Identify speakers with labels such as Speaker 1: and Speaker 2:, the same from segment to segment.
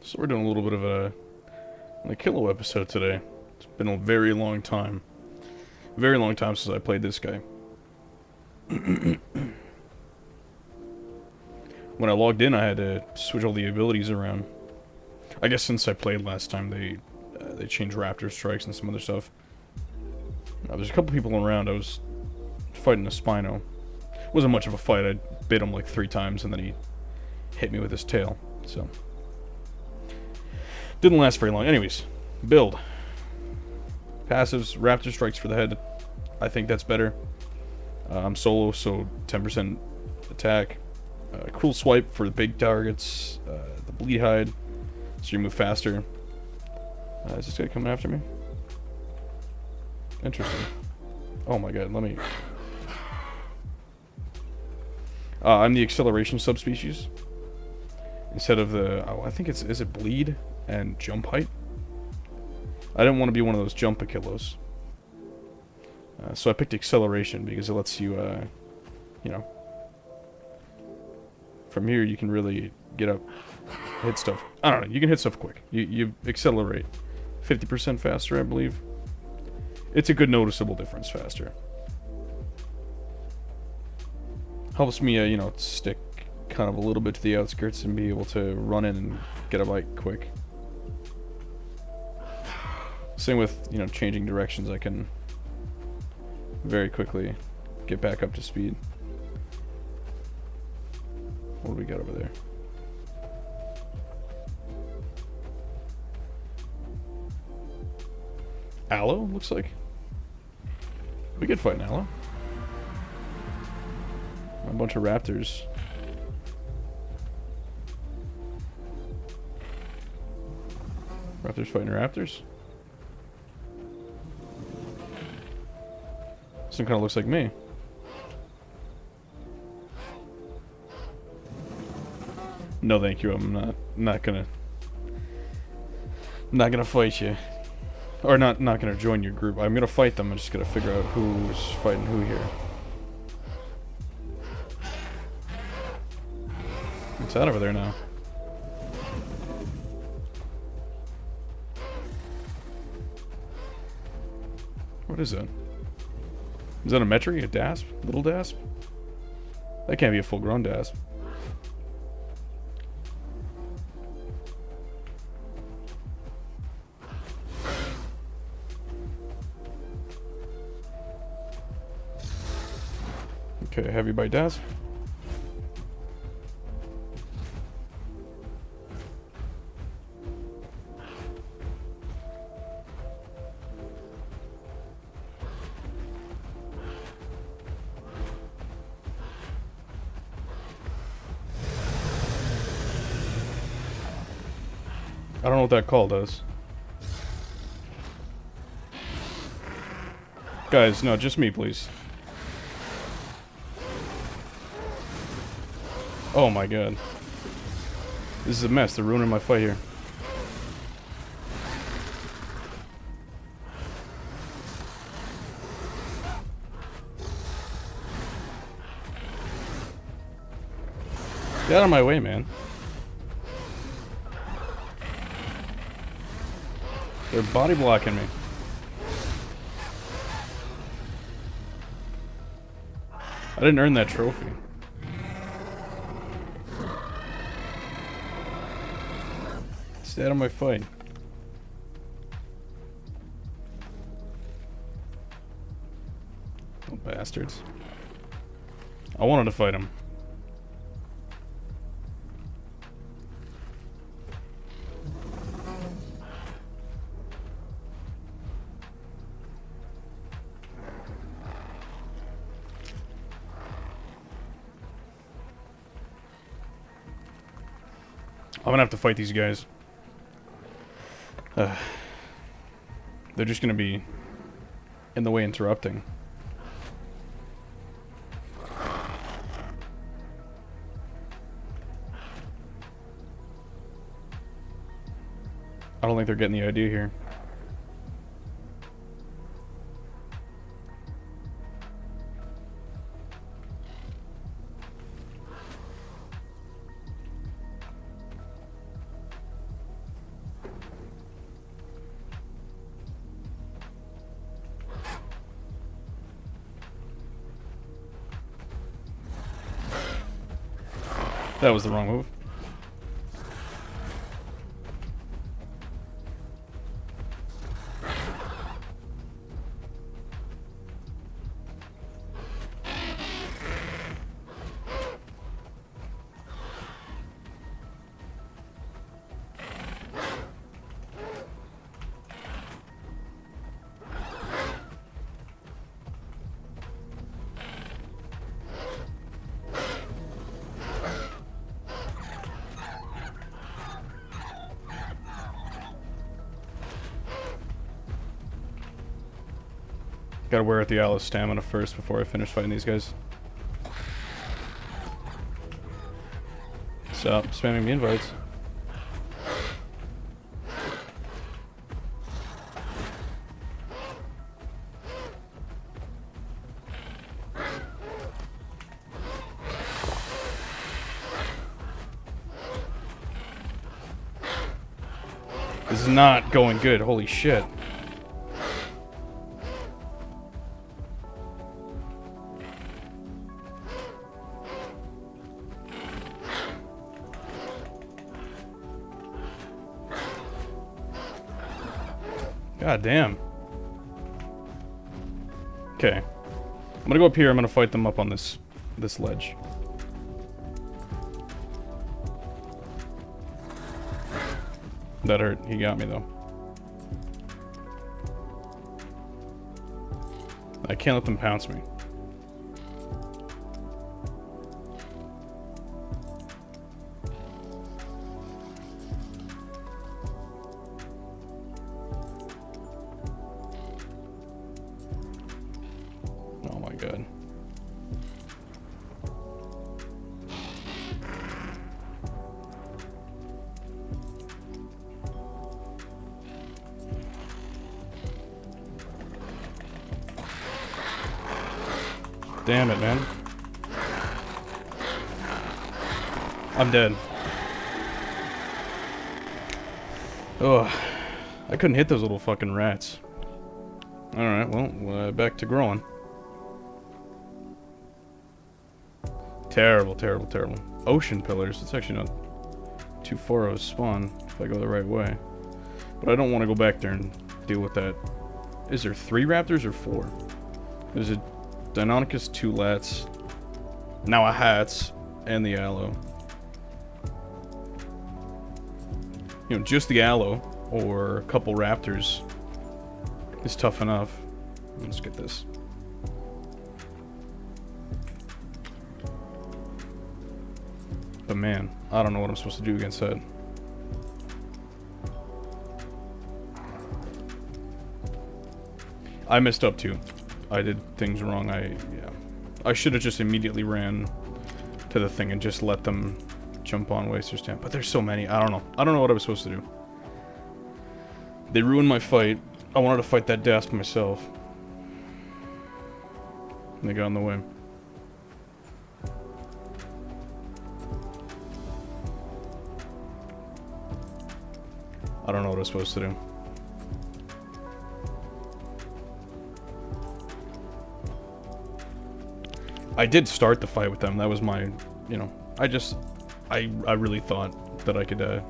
Speaker 1: So we're doing a little bit of an Achillo episode today. It's been a very long time. Very long time since I played this guy. When I logged in, I had to switch all the abilities around. I guess since I played last time, they changed Raptor Strikes and some other stuff. There's a couple people around. I was fighting a Spino. It wasn't much of a fight. I bit him like 3 times, and then he hit me with his tail. So didn't last very long. Anyways, build. Passives, Raptor Strikes for the head. I think that's better. I'm solo, so 10% attack. Cruel Swipe for the big targets. The Bleed Hide, so you move faster. Is this guy coming after me? Interesting. Oh my god, let me... I'm the acceleration subspecies. Instead of the... Oh, I think it's... Is it Bleed and Jump Height? I didn't want to be one of those jump Achillos. So I picked acceleration because it lets you, you know... From here you can really get up, hit stuff. I don't know, you can hit stuff quick. You accelerate 50% faster, I believe. It's a good noticeable difference faster. Helps me, you know, stick kind of a little bit to the outskirts and be able to run in and get a bite quick. Same with, you know, changing directions. I can very quickly get back up to speed. What do we got over there? Aloe, looks like. We could fight an Aloe. A bunch of raptors. Raptors fighting raptors? This one kind of looks like me. No, thank you. I'm not gonna fight you, or not gonna join your group. I'm gonna fight them. I'm just gonna figure out who's fighting who here. What's that over there now? What is that? Is that a Metri? A Dasp? Little Dasp? That can't be a full-grown Dasp. Okay, heavy bite Dasp. I don't know what that call does. Guys, no, just me, please. Oh my god. This is a mess. They're ruining my fight here. Get out of my way, man. They're body blocking me. I didn't earn that trophy. Stay out of my fight. Little bastards. I wanted to fight him. I'm gonna have to fight these guys. They're just gonna be in the way interrupting. I don't think they're getting the idea here. That was the wrong move. Gotta wear out the Alice stamina first before I finish fighting these guys. Stop spamming me invites. This is not going good, holy shit. God damn. Okay. I'm gonna go up here, I'm gonna fight them up on this ledge. That hurt. He got me though. I can't let them pounce me. Oh my god. Damn it, man. I'm dead. Ugh. I couldn't hit those little fucking rats. Alright, well, back to growing. Terrible, terrible, terrible. Ocean pillars. It's actually not too far of a spawn if I go the right way. But I don't want to go back there and deal with that. Is there 3 raptors or 4? There's a Deinonychus, 2 lats, now a hats, and the aloe. You know, just the aloe or a couple raptors is tough enough. Let's get this. But man, I don't know what I'm supposed to do against that. I messed up too. I did things wrong. I should have just immediately ran to the thing and just let them jump on Waster's Stamp. But there's so many. I don't know. I don't know what I was supposed to do. They ruined my fight. I wanted to fight that Dasp myself. And they got in the way. I don't know what I was supposed to do. I did start the fight with them. That was my, you know, I really thought that I could, handle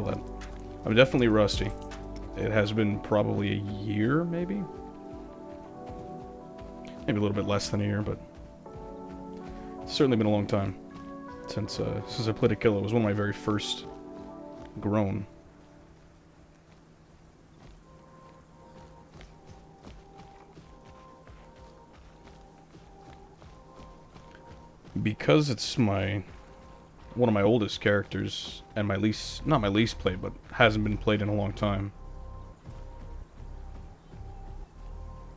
Speaker 1: that. I'm definitely rusty. It has been probably a year, maybe? Maybe a little bit less than a year, but it's certainly been a long time since I played Achillo. It was one of my very first grown. Because it's one of my oldest characters and my least, not my least played, but hasn't been played in a long time.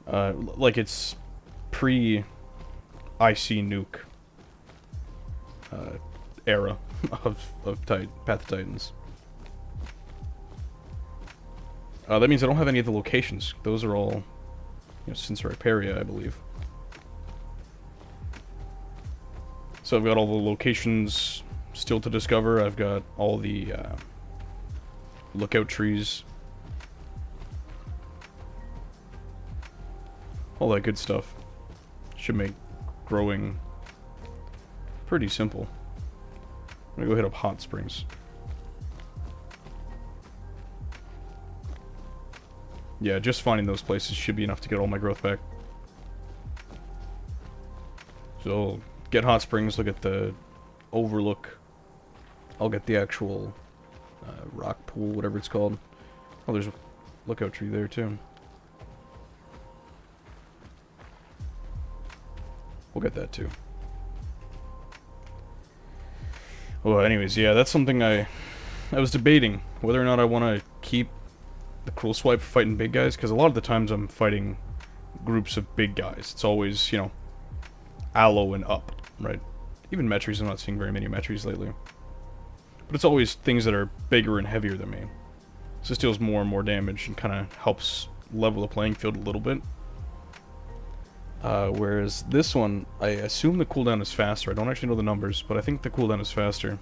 Speaker 1: Like it's pre-IC nuke era of Path of Titans. That means I don't have any of the locations. Those are all, you know, since Hyperia, I believe. So I've got all the locations still to discover. I've got all the lookout trees. All that good stuff. Should make growing Pretty simple. I'm gonna go hit up hot springs. Yeah, just finding those places should be enough to get all my growth back. So, get hot springs, look at the overlook. I'll get the actual rock pool, whatever it's called. Oh, there's a lookout tree there, too. We'll get that, too. Well, anyways, yeah, that's something I was debating. Whether or not I want to keep the cruel swipe for fighting big guys, because a lot of the times I'm fighting groups of big guys. It's always, you know, allo and up, right? Even metries, I'm not seeing very many metries lately. But it's always things that are bigger and heavier than me. So this deals more and more damage and kind of helps level the playing field a little bit. Whereas this one, I assume the cooldown is faster. I don't actually know the numbers, but I think the cooldown is faster.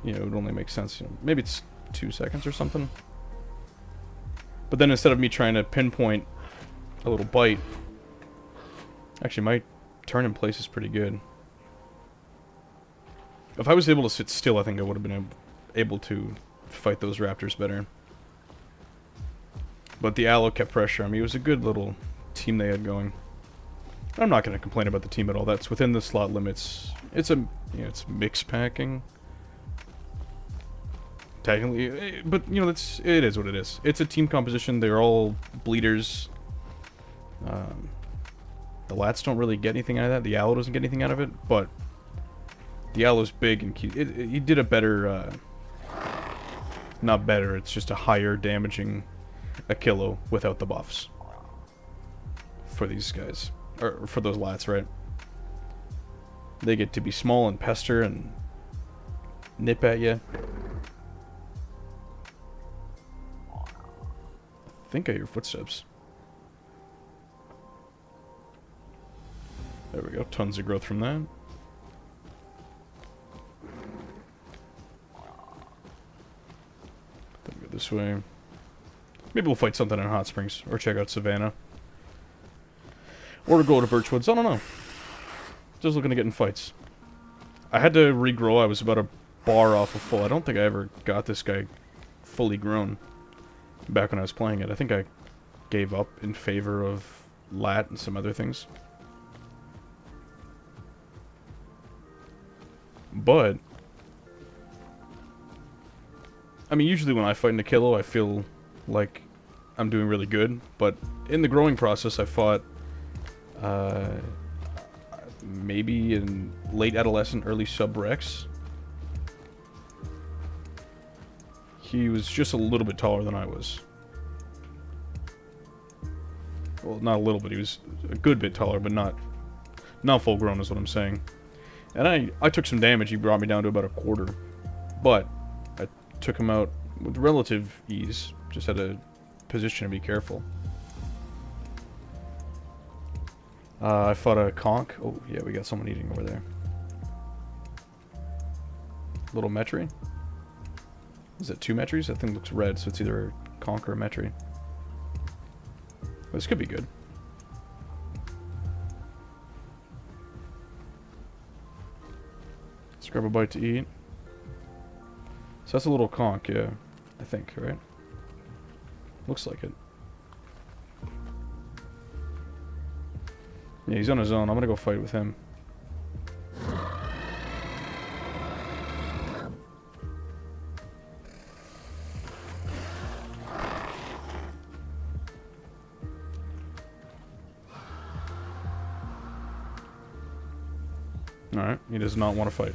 Speaker 1: You know, it would only make sense. You know, maybe it's 2 seconds or something. But then instead of me trying to pinpoint a little bite, actually my turn in place is pretty good. If I was able to sit still, I think I would have been able to fight those raptors better. But the allo kept pressure on me. It was a good little team they had going. I'm not going to complain about the team at all. That's within the slot limits. It's a, you know, it's mix packing. Technically, but you know, it is what it is. It's a team composition. They're all bleeders. The lats don't really get anything out of that. The allo doesn't get anything out of it, but the allo's big and cute. He did a better, not better. It's just a higher damaging Achillo without the buffs for these guys, or for those lats, right? They get to be small and pester and nip at you. I think I hear footsteps. There we go. Tons of growth from that. Then we go this way. Maybe we'll fight something in Hot Springs, or check out Savannah. Or go to Birchwoods. I don't know. Just looking to get in fights. I had to regrow. I was about a bar off of full. I don't think I ever got this guy fully grown back when I was playing it. I think I gave up in favor of lat and some other things. But I mean, usually when I fight an Achillo, I feel like I'm doing really good. But in the growing process, I fought maybe in late adolescent, early sub-Rex. He was just a little bit taller than I was. Well, not a little bit. He was a good bit taller, but not full grown is what I'm saying. And I took some damage. He brought me down to about a quarter. But I took him out with relative ease. Just had to position and be careful. I fought a conch. Oh, yeah, we got someone eating over there. Little metry. Is it 2 metries? That thing looks red, so it's either a conch or a metry. This could be good. Let's grab a bite to eat. So that's a little conch, yeah. I think, right? Looks like it. Yeah, he's on his own. I'm gonna go fight with him. Alright, he does not want to fight.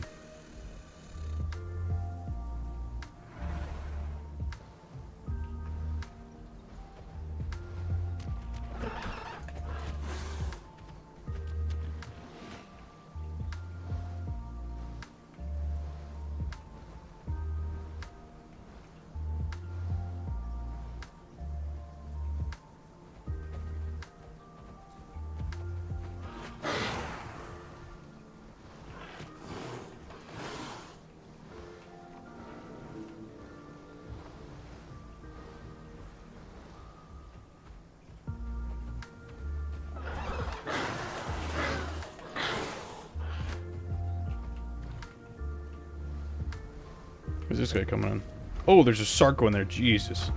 Speaker 1: Where's this guy coming in? Oh, there's a Sarco in there. Jesus.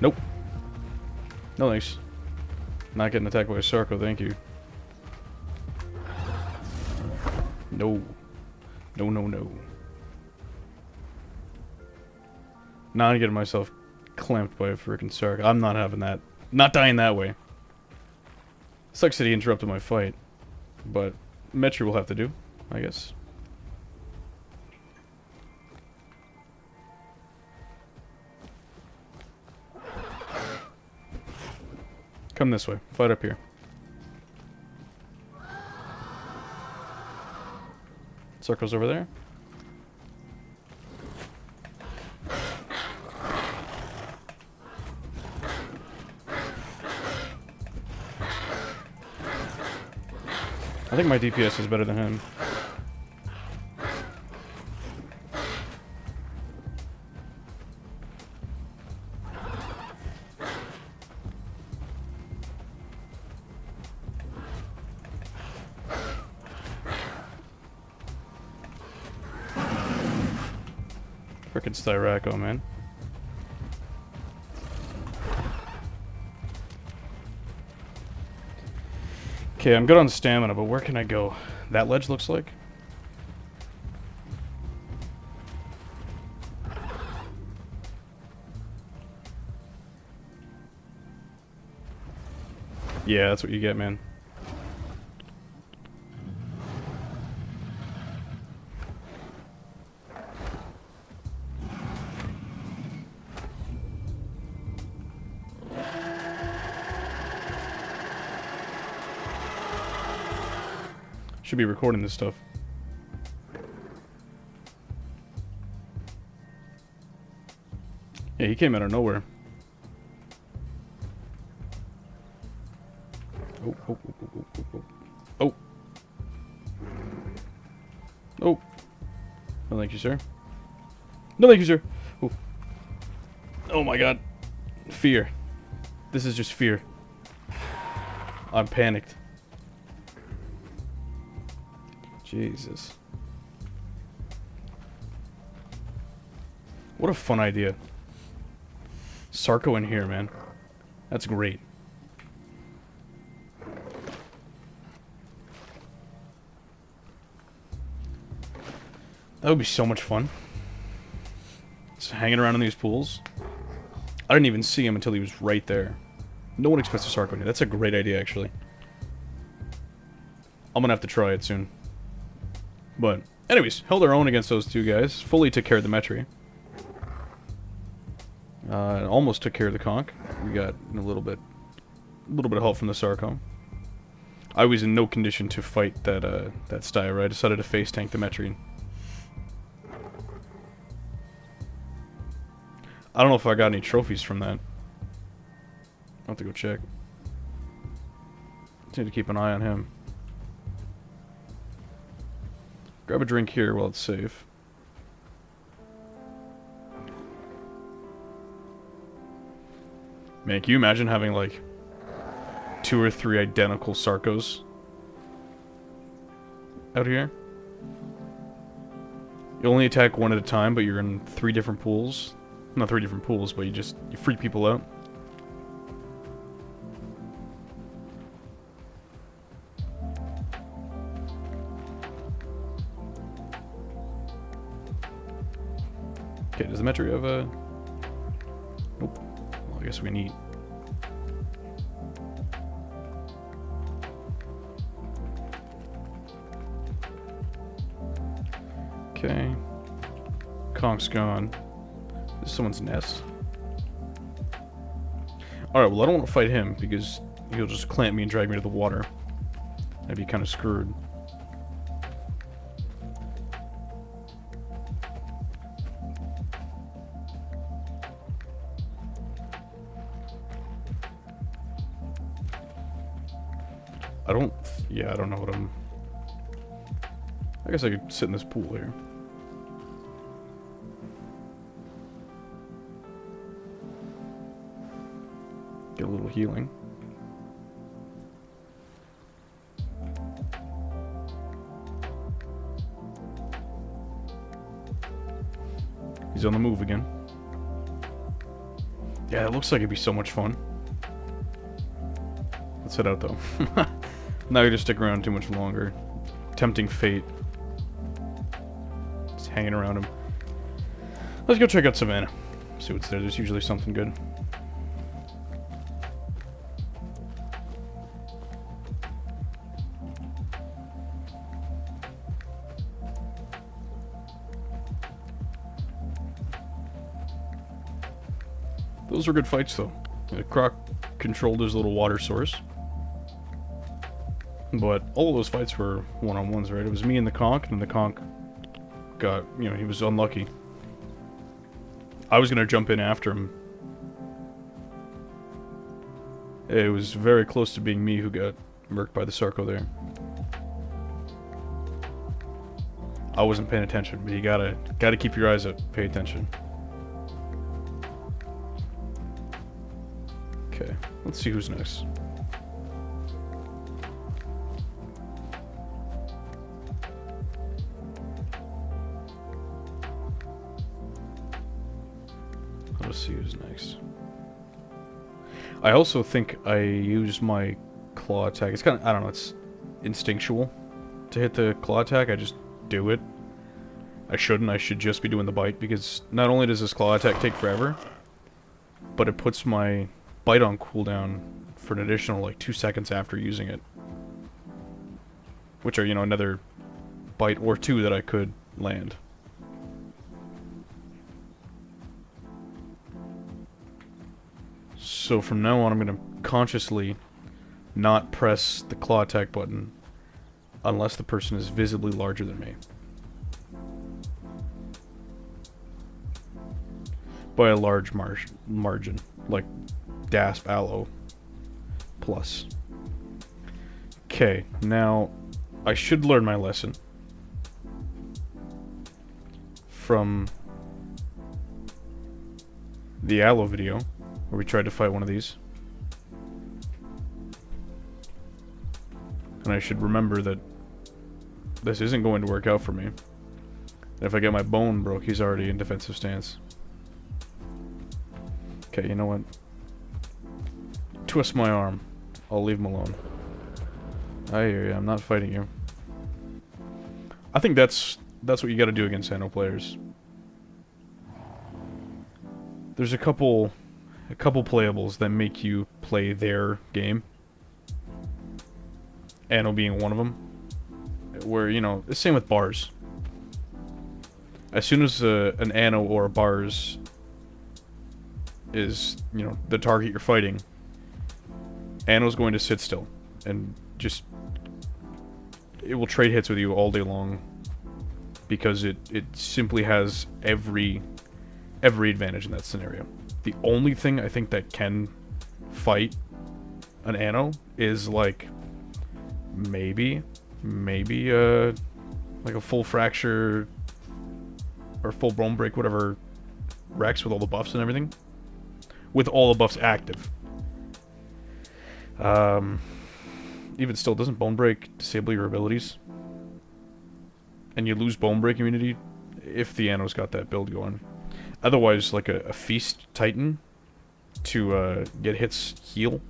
Speaker 1: Nope. No thanks. Not getting attacked by a Sarco, thank you. No. No, no, no. Not getting myself clamped by a freaking Sarco. I'm not having that. Not dying that way. Sucks that he interrupted my fight. But Metri will have to do, I guess. Come this way. Fight up here. Circle's over there. I think my DPS is better than him. Frickin' Styraco, man. Okay, I'm good on stamina, but where can I go? That ledge looks like? Yeah, that's what you get, man. Should be recording this stuff. Yeah, he came out of nowhere. Oh, oh, oh, oh, oh, oh, oh. Oh. No thank you, sir. No thank you, sir. Oh. Oh my god. Fear. This is just fear. I'm panicked. Jesus. What a fun idea. Sarco in here, man. That's great. That would be so much fun. Just hanging around in these pools. I didn't even see him until he was right there. No one expects a Sarco in here. That's a great idea, actually. I'm gonna have to try it soon. But, anyways, held our own against those two guys. Fully took care of the Metri. Almost took care of the Conch. We got a little bit of help from the Sarco. I was in no condition to fight that Styra. I decided to face tank the Metri. I don't know if I got any trophies from that. I'll have to go check. Need to keep an eye on him. Grab a drink here while it's safe. Man, can you imagine having like 2 or 3 identical Sarcos out here? You only attack one at a time, but you're in 3 different pools. Not 3 different pools, but you freak people out. Okay, does the Metri have a... Nope. Well, I guess we can eat. Okay. Conch's gone. There's someone's nest. Alright, well I don't want to fight him because he'll just clamp me and drag me to the water. I'd be kind of screwed. Yeah, I don't know what I'm... I guess I could sit in this pool here. Get a little healing. He's on the move again. Yeah, it looks like it'd be so much fun. Let's head out, though. Now you just stick around too much longer. Tempting fate. Just hanging around him. Let's go check out Savannah. See what's there. There's usually something good. Those were good fights, though. Croc controlled his little water source. But all of those fights were one-on-ones, right? It was me and the conch, and the conch got, you know, he was unlucky. I was going to jump in after him. It was very close to being me who got murked by the Sarco there. I wasn't paying attention, but you gotta keep your eyes out. Pay attention. Okay, let's see who's next. Let's see who's next. I also think I use my claw attack. It's kind of, I don't know, it's instinctual to hit the claw attack. I just do it. I shouldn't. I should just be doing the bite, because not only does this claw attack take forever, but it puts my bite on cooldown for an additional, like, 2 seconds after using it. Which are, you know, another bite or 2 that I could land. So from now on, I'm going to consciously not press the claw attack button unless the person is visibly larger than me. By a large margin, like DASP Allo plus. Okay, now I should learn my lesson from the Allo video where we tried to fight one of these. And I should remember that this isn't going to work out for me. And if I get my bone broke, he's already in defensive stance. Okay, you know what? Twist my arm. I'll leave him alone. I hear you. I'm not fighting you. I think that's what you gotta do against Anno players. There's a couple playables that make you play their game. Anno being one of them. Where, you know, the same with bars. As soon as an Anno or a bars is, you know, the target you're fighting, Anno's going to sit still and just, it will trade hits with you all day long because it simply has every advantage in that scenario. The only thing I think that can fight an Anno is, like, maybe like a full fracture or full bone break, whatever, Rex with all the buffs and everything. With all the buffs active. Even still, doesn't Bone Break disable your abilities? And you lose Bone Break immunity if the Anno's got that build going. Otherwise, like a Feast Titan to get hits heal.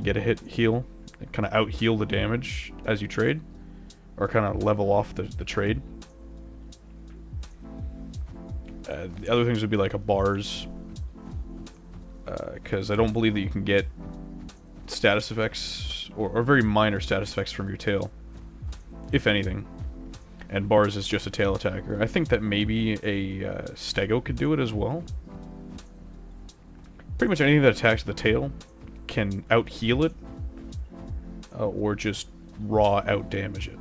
Speaker 1: Get a hit heal. Kind of out-heal the damage as you trade. Or kind of level off the trade. The other things would be like a bars. Because I don't believe that you can get status effects, or very minor status effects from your tail, if anything. And bars is just a tail attacker. I think that maybe a Stego could do it as well. Pretty much anything that attacks the tail can out-heal it, or just raw out-damage it.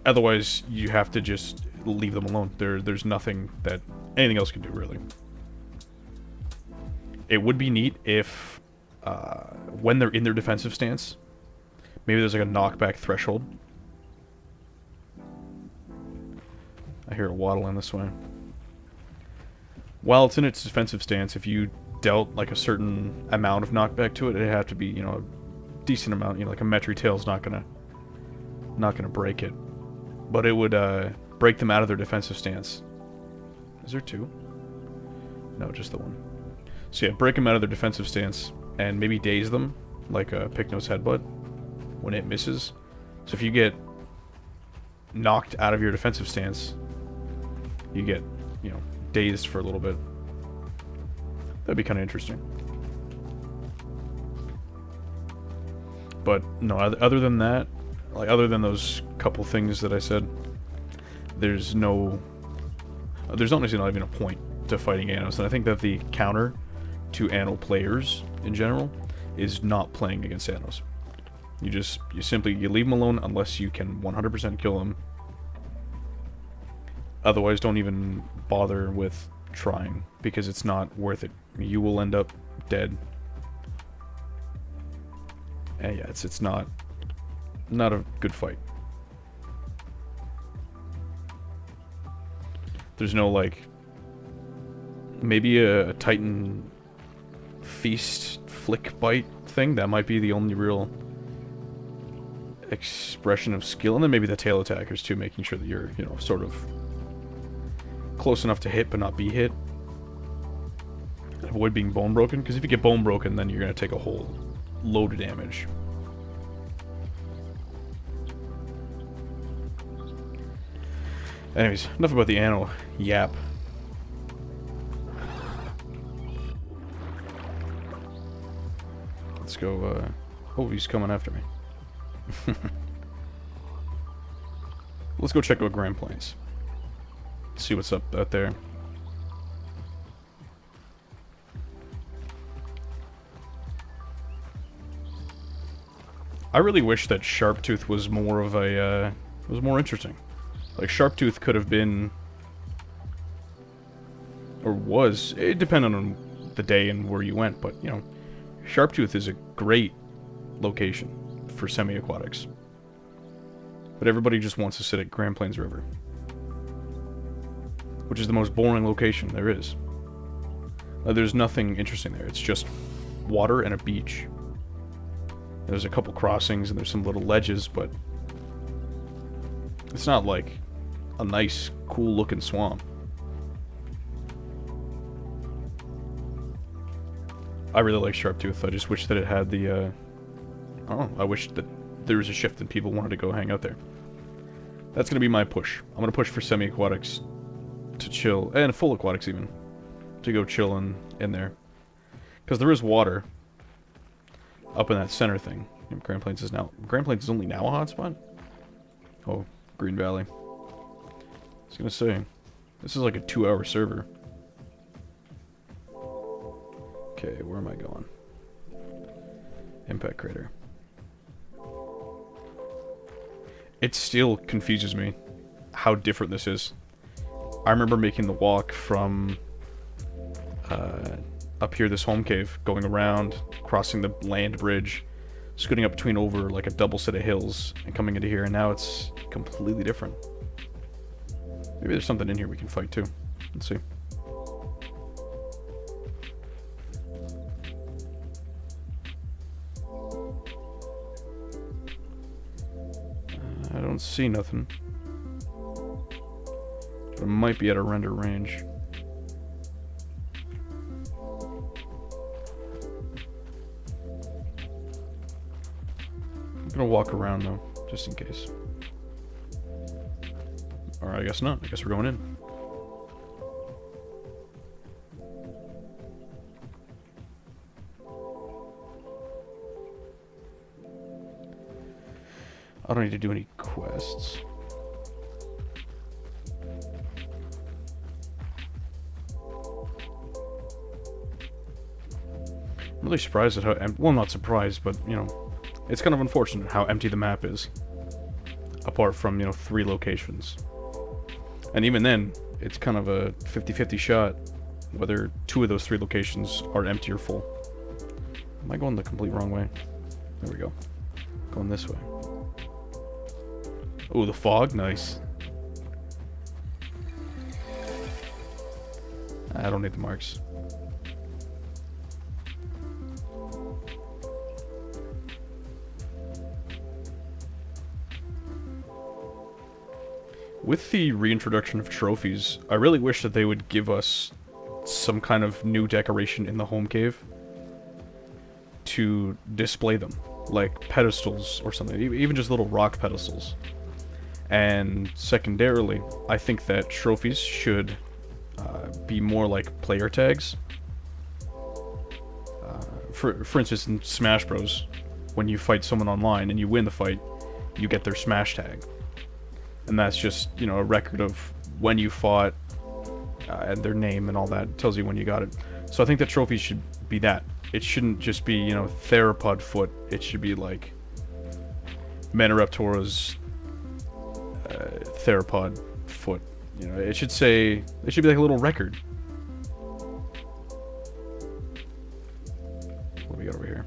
Speaker 1: Otherwise, you have to just leave them alone. There's nothing that anything else can do, really. It would be neat if, when they're in their defensive stance, maybe there's like a knockback threshold. I hear it waddling this way. While it's in its defensive stance, if you dealt like a certain amount of knockback to it, it'd have to be, you know, a decent amount. You know, like a Metri Tail's not gonna break it, but it would break them out of their defensive stance. Is there two? No, just the one. So yeah, break them out of their defensive stance and maybe daze them, like a Picno's headbutt, when it misses. So if you get knocked out of your defensive stance, you get, you know, dazed for a little bit. That'd be kind of interesting. But no, other than that, like other than those couple things that I said, there's not necessarily not even a point to fighting Annos. And I think that the counter to Anno players in general is not playing against Annos. You simply leave them alone unless you can 100% kill them. Otherwise, don't even bother with trying, because it's not worth it. You will end up dead. And yeah, it's not a good fight. There's no, like, maybe a Titan feast flick bite thing. That might be the only real expression of skill. And then maybe the tail attackers too, making sure that you're, you know, sort of close enough to hit but not be hit. Avoid being bone broken, because if you get bone broken, then you're going to take a whole load of damage. Anyways, enough about the Anno yap. Let's go, oh, he's coming after me. Let's go check out Grand Plains. See what's up out there. I really wish that Sharptooth was more of a, was more interesting. Like, Sharptooth could have been, or was, it depended on the day and where you went, but, you know, Sharptooth is a great location for semi-aquatics. But everybody just wants to sit at Grand Plains River, which is the most boring location there is. There's nothing interesting there. It's just water and a beach. There's a couple crossings and there's some little ledges, but it's not like a nice, cool-looking swamp. I really like Sharptooth. I just wish that it had the, I don't know, I wish that there was a shift and people wanted to go hang out there. That's going to be my push. I'm going to push for semi-aquatics to chill, and full aquatics even, to go chill in there. Because there is water up in that center thing. Grand Plains is only now a hotspot? Oh, Green Valley. I was going to say, this is like a 2-hour server. Okay, where am I going? Impact Crater. It still confuses me how different this is. I remember making the walk from up here, this home cave, going around, crossing the land bridge, scooting up between over like a double set of hills, and coming into here, and now it's completely different. Maybe there's something in here we can fight too. Let's see. I don't see nothing. But it might be at a render range. I'm gonna walk around though, just in case. Alright, I guess not. I guess we're going in. I don't need to do any quests. I'm really surprised at how well, not surprised, but, you know, it's kind of unfortunate how empty the map is. Apart from, you know, 3 locations. And even then, it's kind of a 50-50 shot whether 2 of those 3 locations are empty or full. Am I going the complete wrong way? There we go. Going this way. Oh, the fog? Nice. I don't need the marks. With the reintroduction of trophies, I really wish that they would give us some kind of new decoration in the home cave to display them, like pedestals or something, even just little rock pedestals. And secondarily, I think that trophies should be more like player tags. For instance, in Smash Bros, when you fight someone online and you win the fight, you get their Smash tag. And that's just, you know, a record of when you fought, and their name and all that. It tells you when you got it. So I think that trophies should be that. It shouldn't just be, you know, theropod foot. It should be like Maniraptora's theropod foot. You know, it should say, it should be like a little record. What do we got over here?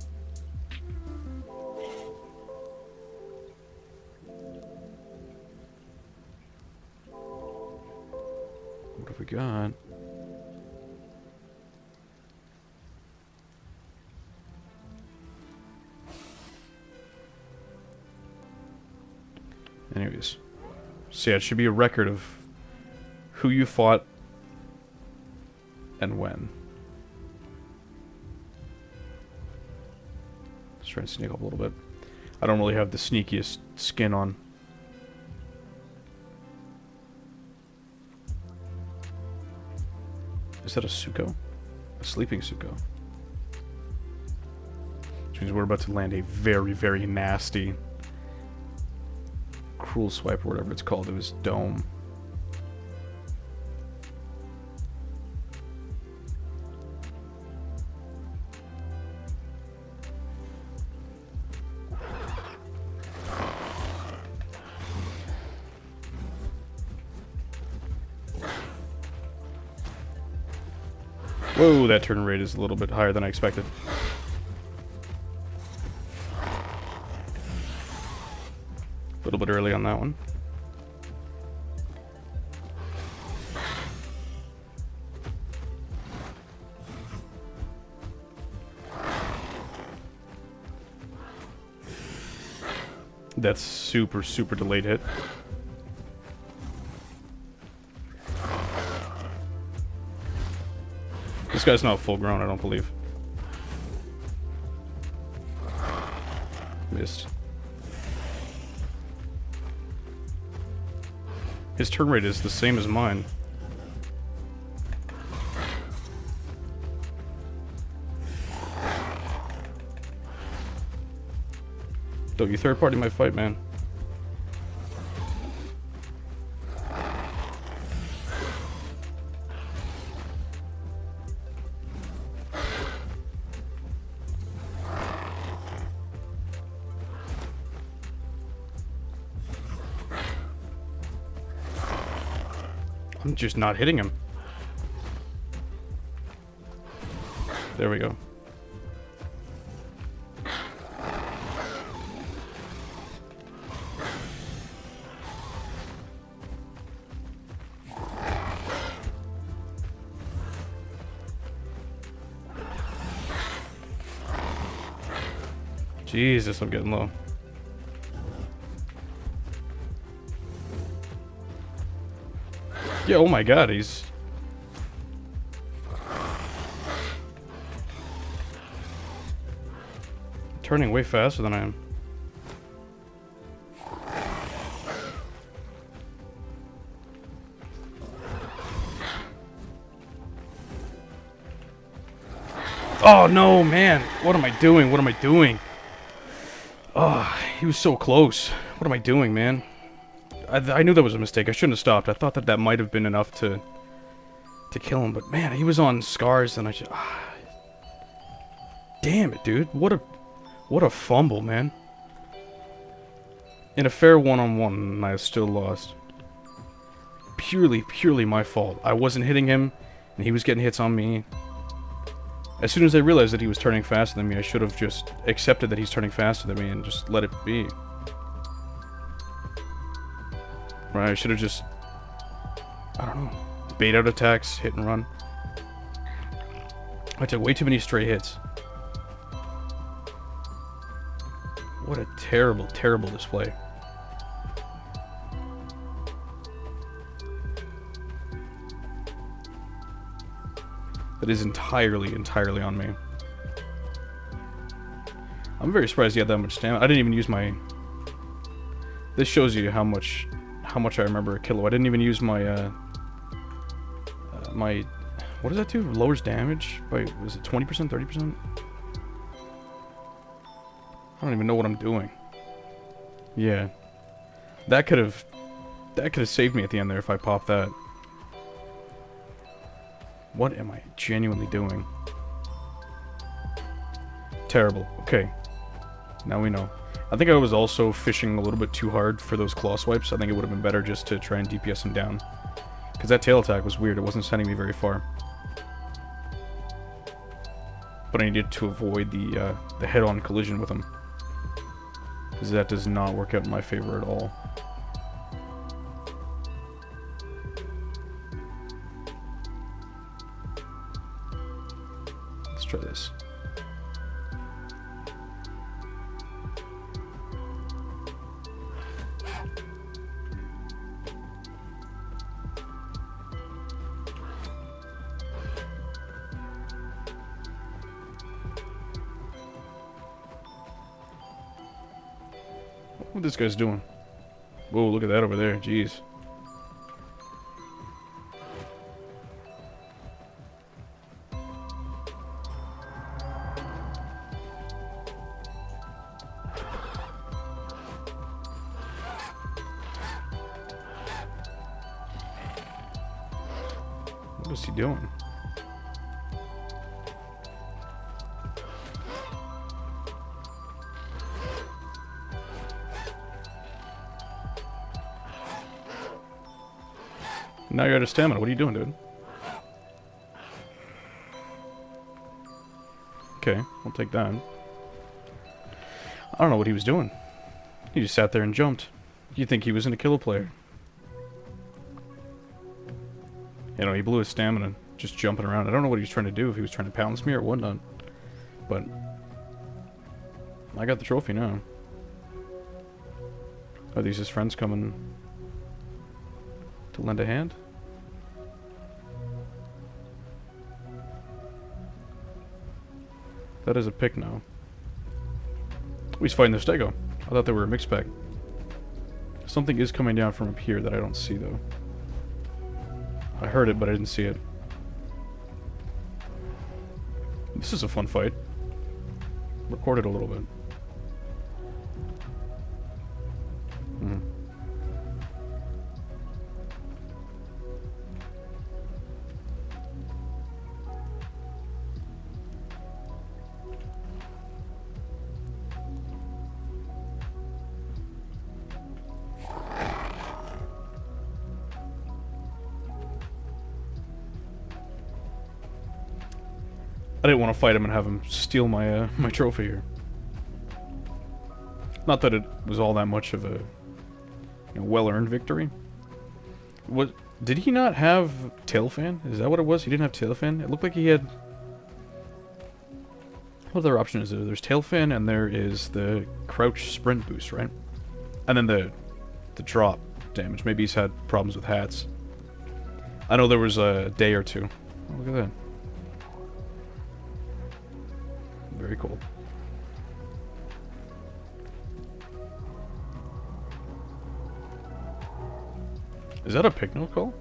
Speaker 1: What have we got? Anyways. So yeah, it should be a record of who you fought and when. Let's try and sneak up a little bit. I don't really have the sneakiest skin on. Is that a Suko? A sleeping Suko. Which means we're about to land a very, very nasty cruel swipe or whatever it's called. It was dome. Whoa, that turn rate is a little bit higher than I expected. A little bit early on that one. That's super, super delayed hit. This guy's not full grown, I don't believe. Missed. His turn rate is the same as mine. Don't you third party my fight, man. I'm just not hitting him. There we go. Jesus, I'm getting low. Yeah, oh my god, he's... turning way faster than I am. Oh no, man! What am I doing? What am I doing? Oh, he was so close. What am I doing, man? I knew that was a mistake. I shouldn't have stopped. I thought that that might have been enough to kill him, but man, he was on scars, and I just... Damn it, dude. What a fumble, man. In a fair one-on-one, and I still lost. Purely my fault. I wasn't hitting him, and he was getting hits on me. As soon as I realized that he was turning faster than me, I should have just accepted that he's turning faster than me and just let it be. Right, I should have just... I don't know. Bait out attacks, hit and run. I took way too many stray hits. What a terrible, terrible display. That is entirely on me. I'm very surprised he had that much stamina. I didn't even use my... This shows you how much I remember Achillo. I didn't even use my, my... What does that do? Lowers damage by... Was it 20%? 30%? I don't even know what I'm doing. Yeah. That could have saved me at the end there if I popped that. What am I genuinely doing? Terrible. Okay. Now we know. I think I was also fishing a little bit too hard for those claw swipes. I think it would have been better just to try and DPS him down. Because that tail attack was weird. It wasn't sending me very far. But I needed to avoid the head-on collision with him. Because that does not work out in my favor at all. Let's try this. What this guy's doing? Whoa, look at that over there. Jeez. What is he doing? Now you're out of stamina. What are you doing, dude? Okay, I'll take that. I don't know what he was doing. He just sat there and jumped. You'd think he was an Achillo player. You know, he blew his stamina just jumping around. I don't know what he was trying to do, if he was trying to pounce me or whatnot. But I got the trophy now. Are these his friends coming to lend a hand? That is a pick now. He's fighting the Stego. I thought they were a mixed pack. Something is coming down from up here that I don't see though. I heard it, but I didn't see it. This is a fun fight. Recorded a little bit. I didn't want to fight him and have him steal my my trophy here. Not that it was all that much of a well-earned victory. What did he not have tail fan? Is that what it was? He didn't have tail fan? It looked like he had... What other option is there? There's tail fan and there is the crouch sprint boost, right? And then the drop damage. Maybe he's had problems with hats. I know there was a day or two. Oh, look at that. Very cool. Is that a picno call?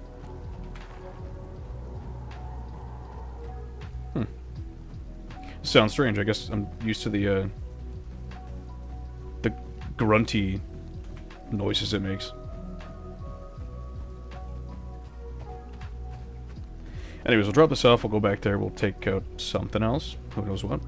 Speaker 1: Sounds strange. I guess I'm used to the grunty noises it makes. Anyways, we'll drop this off. We'll go back there. We'll take out something else. Who knows what?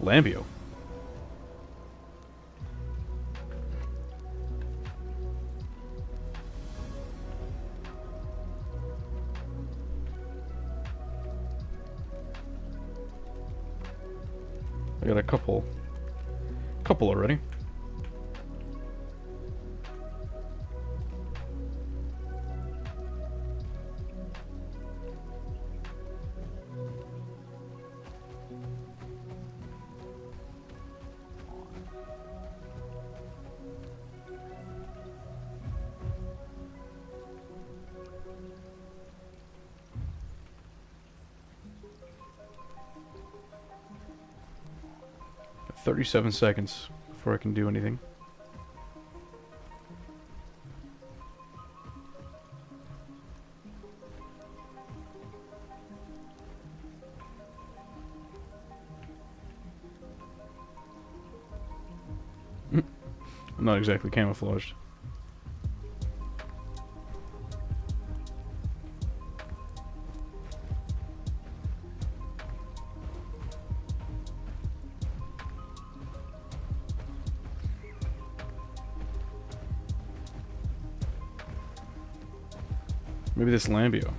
Speaker 1: Lambio. I got a couple already. 37 seconds before I can do anything. I'm not exactly camouflaged. Maybe this Lambio.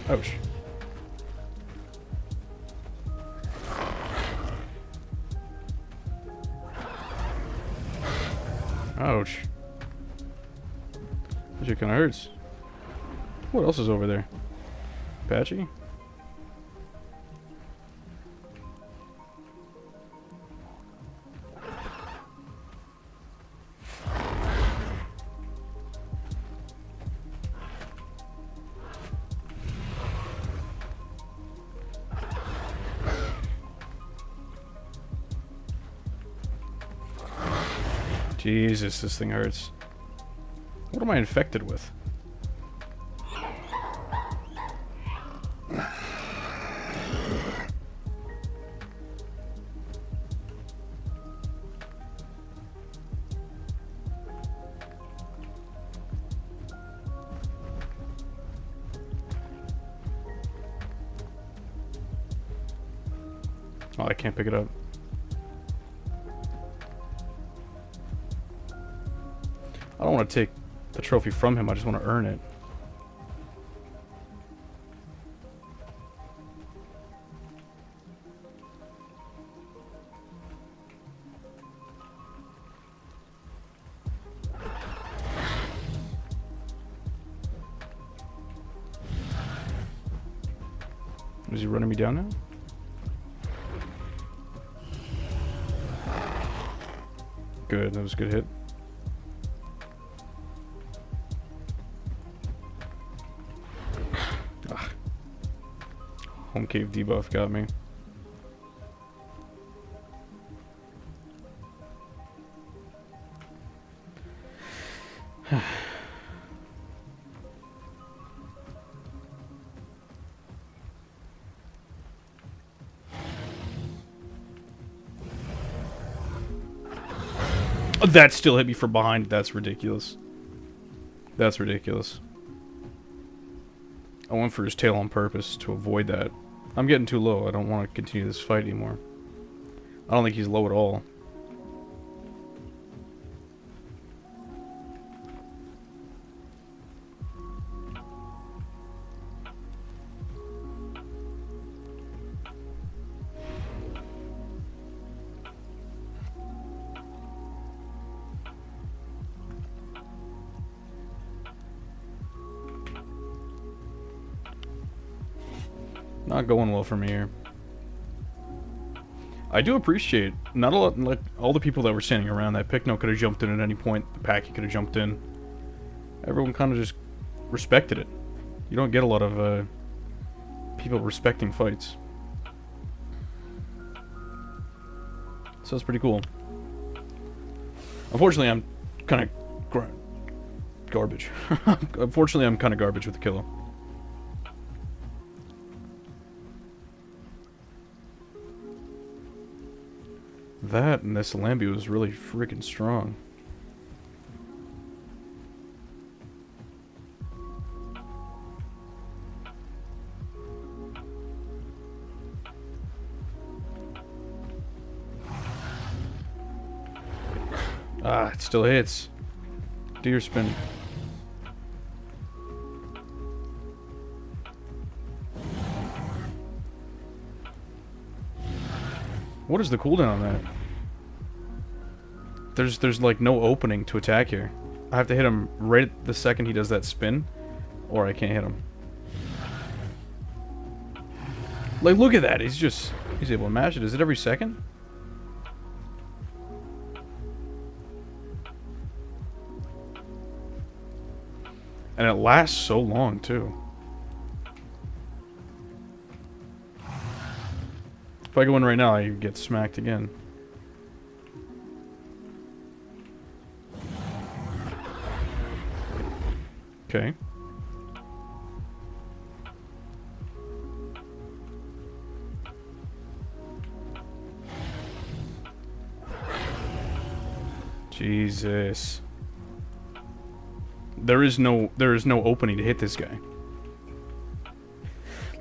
Speaker 1: Ouch. Ouch. That shit kinda hurts. What else is over there? Patchy? Jesus, this thing hurts. What am I infected with? Oh, I can't pick it up. I don't want to take the trophy from him, I just want to earn it. Is he running me down now? Good, that was a good hit. Ugh. Home cave debuff got me. That still hit me from behind. That's ridiculous. That's ridiculous. I went for his tail on purpose to avoid that. I'm getting too low. I don't want to continue this fight anymore. I don't think he's low at all. Not going well for me here. I do appreciate not a lot, like all the people that were standing around. That Picno could have jumped in at any point. The Packy could have jumped in. Everyone kind of just respected it. You don't get a lot of people respecting fights, so it's pretty cool. Unfortunately, I'm kind of garbage. Unfortunately, I'm kind of garbage with Achillo. That and this Lambio is really freaking strong. Ah, it still hits. Deer spin. What is the cooldown on that? There's like no opening to attack here. I have to hit him right the second he does that spin, or I can't hit him. Like, look at that. He's just He's able to mash it. Is it every second? And it lasts so long, too. If I go in right now, I get smacked again. Okay. Jesus. There is no opening to hit this guy.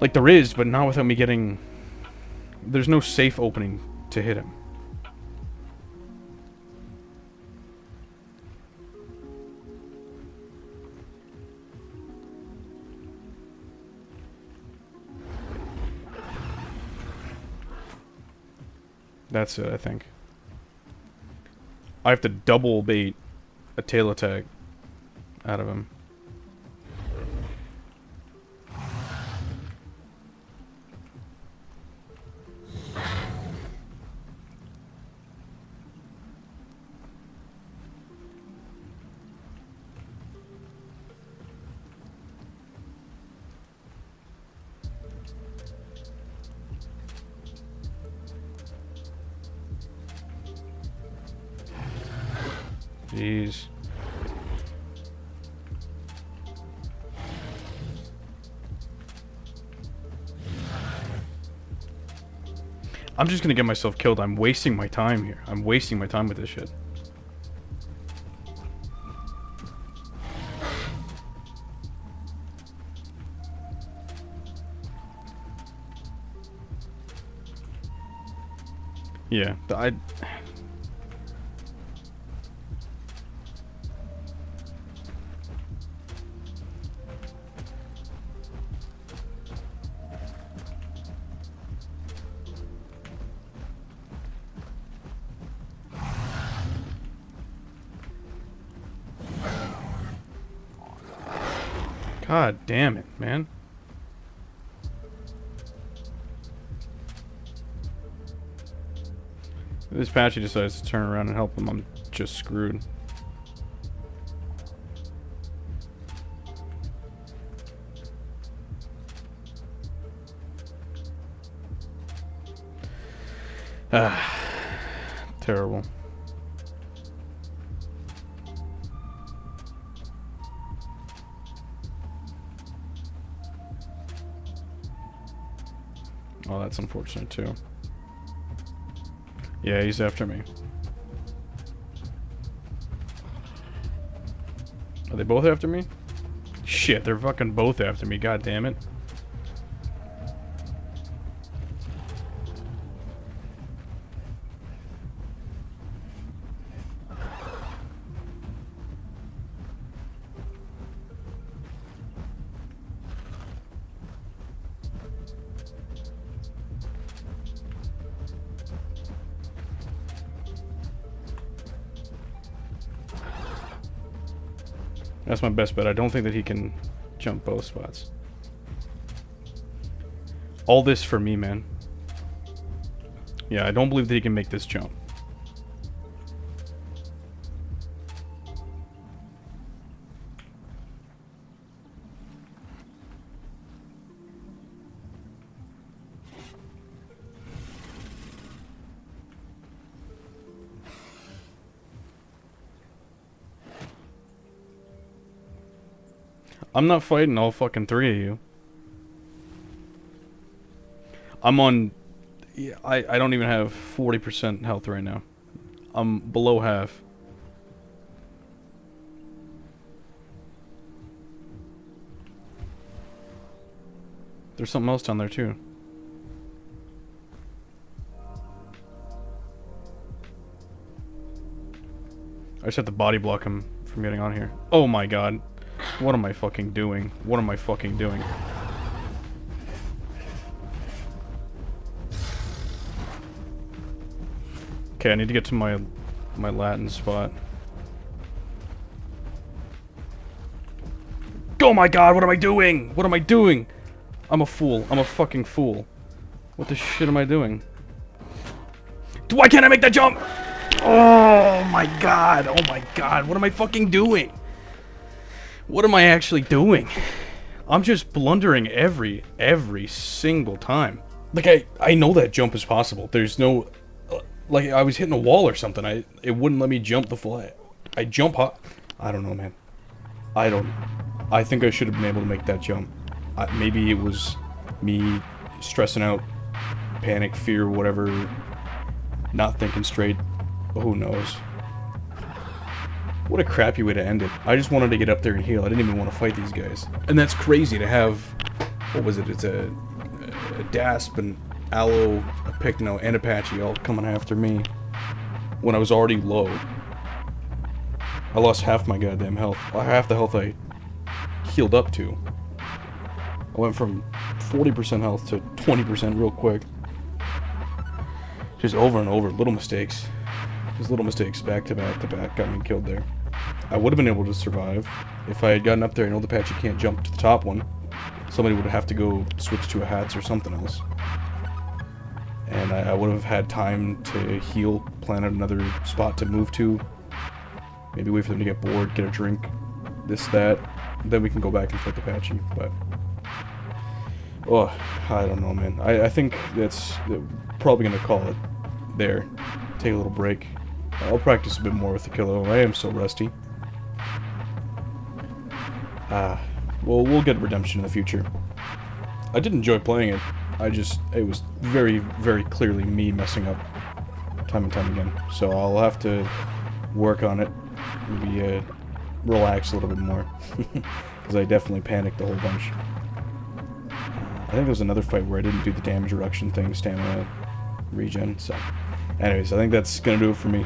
Speaker 1: Like, there is, but not without me getting... There's no safe opening to hit him. That's it, I think. I have to double bait a tail attack out of him. Jeez. I'm just gonna get myself killed. I'm wasting my time here. I'm wasting my time with this shit. Yeah, God damn it, man. If this Patchy decides to turn around and help him, I'm just screwed. Ah, terrible. Oh, that's unfortunate too. Yeah, he's after me. Are they both after me? Shit, they're fucking both after me, god damn it. That's my best bet. I don't think that he can jump both spots. All this for me, man. Yeah, I don't believe that he can make this jump. I'm not fighting all fucking three of you. I'm on... Yeah, I don't even have 40% health right now. I'm below half. There's something else down there too. I just have to body block him from getting on here. Oh my god. What am I fucking doing? What am I fucking doing? Okay, I need to get to my Latin spot. Oh my god, what am I doing? What am I doing? I'm a fool. I'm a fucking fool. What the shit am I doing? Why can't I make that jump? Oh my god. Oh my god. What am I fucking doing? What am I actually doing? I'm just blundering every single time. Like, I know that jump is possible. There's no... like, I was hitting a wall or something. It wouldn't let me jump the full... I jump high. I don't know, man. I think I should have been able to make that jump. Maybe it was me stressing out, panic, fear, whatever, not thinking straight. Who knows? What a crappy way to end it. I just wanted to get up there and heal. I didn't even want to fight these guys. And that's crazy to have... what was it? It's a Dasp, an Allo, a Picno, and Apache all coming after me when I was already low. I lost half my goddamn health. Half the health I healed up to. I went from 40% health to 20% real quick. Just over and over. Little mistakes. Just little mistakes back to back to back got me killed there. I would have been able to survive if I had gotten up there. I know the Apache can't jump to the top one. Somebody would have to go switch to a hats or something else. And I would have had time to heal, plan out another spot to move to. Maybe wait for them to get bored, get a drink, this, that. Then we can go back and fight the Apache, but... oh, I don't know, man. I think that's probably going to call it there. Take a little break. I'll practice a bit more with the Achillo. I am so rusty. Well, we'll get redemption in the future. I did enjoy playing it. It was very, very clearly me messing up time and time again. So I'll have to work on it. Maybe relax a little bit more. Because I definitely panicked a whole bunch. I think there was another fight where I didn't do the damage reduction thing, stamina regen. So, anyways, I think that's going to do it for me.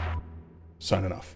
Speaker 1: Signing off.